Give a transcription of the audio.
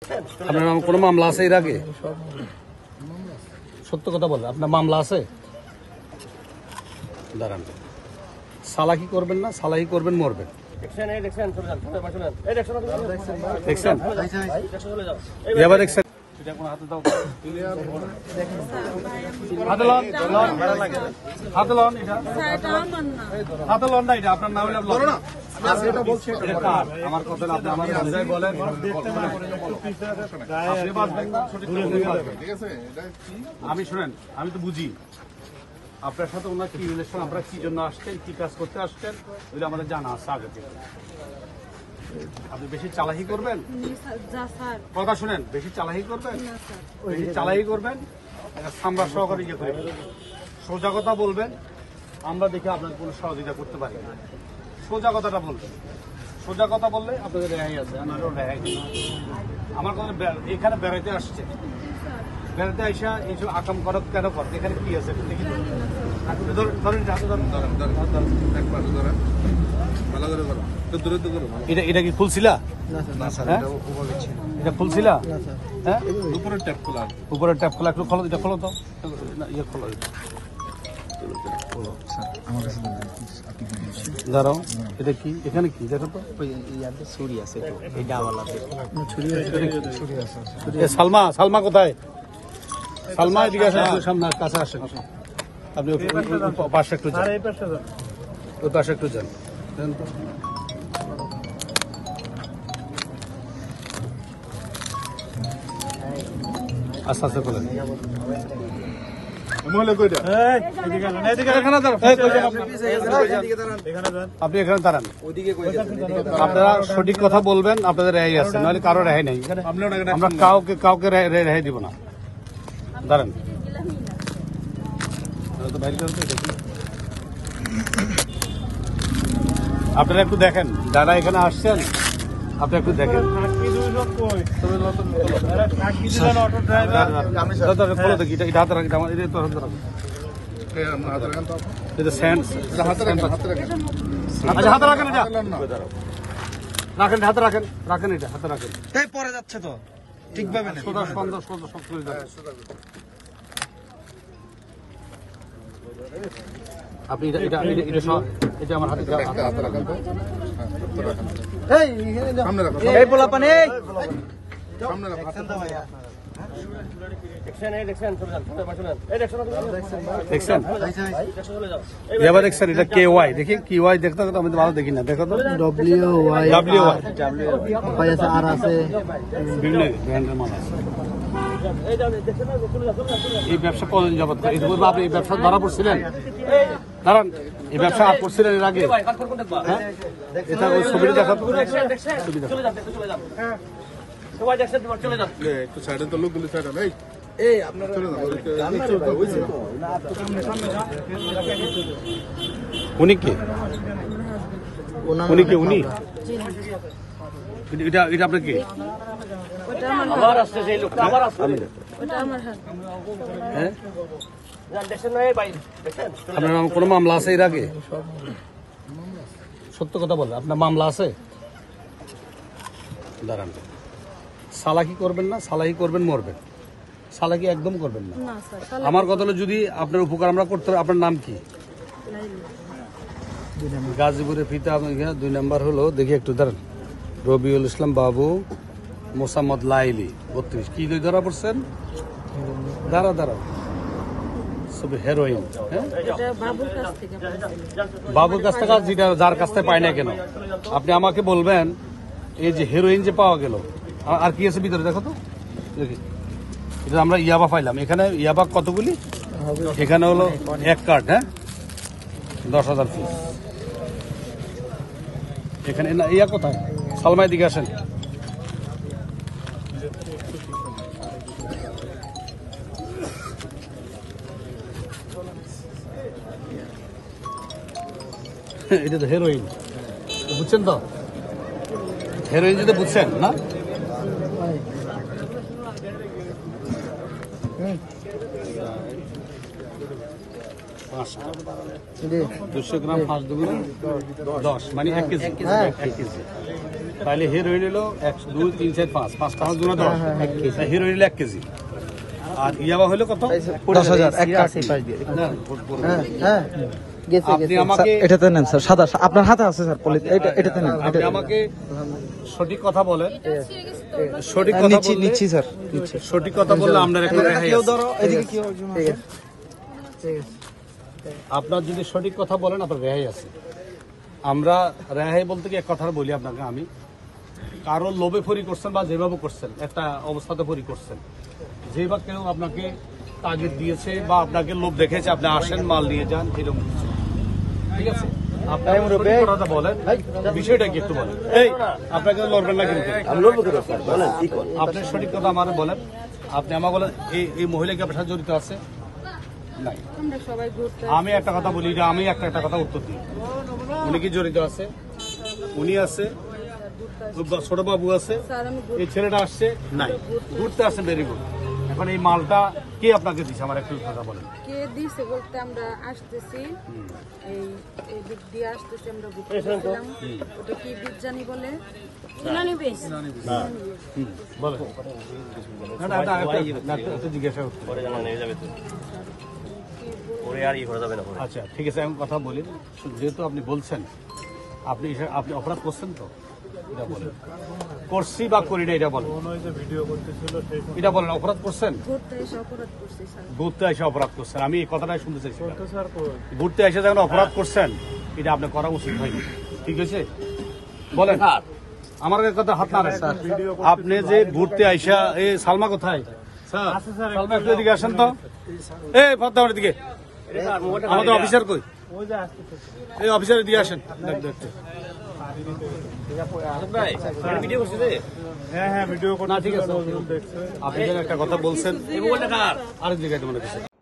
আপনার নাম কোনো মামলা আছে এর আগে? সত্য কথা বলে আপনার মামলা আছে? দাঁড়ান, সালাকি করবেন না, সালাকি করবেন মরবেন। দেখছেন এবার দেখছেন আমার কথা বলেন। আমি শুনেন, আমি তো বুঝি আপনার সাথে ওনার কি রিলেশন, আপনারা কি জন্য আসছেন, কি কাজ করতে আসছেন, ওইটা আমাদের জানা আছে আগে থেকে। আপনি বেশি চালাকি করবেন, কথা শুনেন, বেশি চালাকি করবেন, বেশি চালাকি করবেন, সামরা সহকারে ইয়ে করে সোজা কথা বলবেন। আমরা দেখে আপনার কোনো সহযোগিতা করতে পারি না। সোজা কথাটা বলবেন, সোজা কথা বললে আপনাদের রেহাই আছে, আমারও রেহাই নেই। আমার কথা এখানে বেড়াইতে আসছে, বেড়াতে আইসা এইসব আকাম করো কেন কর, এখানে কি আছে দেখি এটা কি খুলছিলা? এটা খুলছিলা? হ্যাঁ, উপরের ট্যাপ খোলা, উপরের ট্যাপ খোলা, একটু খোলো, এটা খোলো তো, ইয়ে খোলো, দাঁড়াও। এটা কি, এখানে কি দেখো তো, ছুরি আছে, সালমা, সালমা কোথায়? সালমা এদিকে আসেন, সামনে কাছে আসেন, আপনি পাশে একটু যান, ওই পাশে একটু যান। আস্তে আস্তে করেন। আপনি এখানে দাঁড়ান, আপনারা সঠিক কথা বলবেন, আপনাদের রেহাই আছে, নাহলে কারো রেহাই নেই। আমরা কাউকে রেহাই দিব না। দাঁড়ান, আপনারা একটু দেখেন, যারা এখানে আসছেন আপনি একটু দেখেন। রাখেন, হাতে রাখেন, রাখেন, এটা হাতে রাখেন, পরে যাচ্ছে তো ঠিকভাবে। আপনি এটা আমার হাতে দেখছেন। এটা কে ওয়াই, দেখি কি ওয়াই দেখতে, আমি তো ভালো দেখি না, দেখো তো। আর আছে বিভিন্ন ব্র্যান্ডের মাল আছে। এই ব্যবসা কতদিন যাবত আপনি এই ব্যবসা ধরা পড়ছিলেন? দাঁড়ান, এই ব্যবসা আর করছিলেন এর আগে? এটা ওই ছবিটা দেখা, একটু সাইডে তো লোকগুলি সাইডে নেই। উনি কে, উনি কে, উনি এটা এটা আপনার কি? আপনার নাম কোনো মামলা আছে এর আগে? সত্য কথা বলে আপনার মামলা আছে? দাঁড়ান, সালাকি করবেন না, সালাকি করবেন মরবেন, সালাকি একদম করবেন না। আমার কথা হলো, যদি আপনার উপকার আমরা করতে হবে। আপনার নাম কি? গাজীপুরে ফিতা 2 নম্বর হলো, দেখি একটু দাঁড়ান। রবিউল ইসলাম বাবু, মোসাম্মদ লাইলি 32। কি ধরা পড়ছেন? দাঁড়া দাঁড়া, হেরোইন। হ্যাঁ, বাবুর কাছ থেকে, যেটা যার কাছ থেকে পাই না কেন, আপনি আমাকে বলবেন। এই যে হেরোইন যে পাওয়া গেল, আর কি আছে ভিতরে দেখো তো, দেখি। এটা আমরা ইয়াবা পাইলাম, এখানে ইয়াবা কতগুলি? এখানে হলো 1 কার্ড, হ্যাঁ, 10,000 পিস। এখানে ইয়া কোথায়? সালমাই দিকে আসেন। এটা তো হেরোইন, বুঝছেন তো? হেরোইন যদি বুঝছেন না, 200 গ্রাম 5 দুগুণ 10, মানে 1 কেজি। তাহলে হিরোইন হলো 1 2 3 4 5 5 টাকা জোড়া দাও হিরোইন হলো 1 কেজি আর ইয়াবা হলো কত 10,000 এক কাঠ না, হ্যাঁ গেছে আপনি আমাকে এটাতে নেন স্যার সাদা আপনার হাতে আছে স্যার এটাতে নেন আপনি আমাকে সঠিক কথা বলেন সঠিক কথা নিচ্ছি বললে নিচ্ছি স্যার নিচ্ছি সঠিক কথা বললে আপনার একটা রেহাই আছে। এদিকে কি অর্জন আছে আপনার যদি সঠিক কথা বলেন আপনার রেহাই আছে। আমরা রেহাই বলতে কি এক কথা বলি আপনাকে আমি কারোর লোভে ফরি করছেন বা যেভাবে করছেন একটা অবস্থাতে ফরি করছেন যেভাবে কেউ আপনাকে তাগিদ দিয়েছে বা আপনাকে লোভ দেখেছে আপনি আসেন মাল নিয়ে যান এরকম কিছু। ঠিক আছে আপনার সঠিক কথাটা বলেন বিষয়টা কি একটু বলেন এই আপনাকে লড়বেন না কিন্তু আপনি সঠিক কথা আমার বলেন আপনি আমার বলেন এই মহিলা কি আপনার সাথে জড়িত আছে নাই আমরা সবাই ঘুরতে আমি একটা কথা বলি যে আমি একটা কথা উত্তর দিই উনি কি জড়িত আছে উনি আছে ছোট বাবু আছে স্যার আমি এই ছেলেটা আসছে নাই ঘুরতে আসছে ভেরি গুড এখন এই মালটা কে আপনাকে দিচ্ছে আমার একটু কথা বলেন কে দিছে বলতে আমরা আসতেছি এই এই দিক দিয়ে আসতেছি আমরা ঘুরতে গেছিলাম ওটা কি বিজ্ঞানী বলে বলেন না, না, না, একটা জিজ্ঞাসা করতে। আচ্ছা ঠিক আছে এখন কথা বলি যেহেতু আপনি বলছেন আপনি আপনি অপরাধ করছেন তো এটা বলেন করছি বা করি না এটা বলেন এটা বলেন অপরাধ করছেন ঘুরতে এসে অপরাধ করছি স্যার ঘুরতে এসে অপরাধ করছেন আমি এই কথাটাই শুনতে চাইছি ঘুরতে এসে যখন অপরাধ করছেন এটা আপনি করা উচিত হয়নি ঠিক আছে বলেন আমার কথা হাত না রাখেন। আপনি যে ঘুরতে আইসা এই সালমা কোথায় স্যার সালমা একটু এদিকে আসেন তো এই ফদ্দামের দিকে আমাদের অফিসার কই এই অফিসারের দিকে আসেন দেখতে হ্যাঁ ভিডিও না ঠিক আছে আপনি যেন একটা কথা বলছেন আরেক জায়গায় মনে করছেন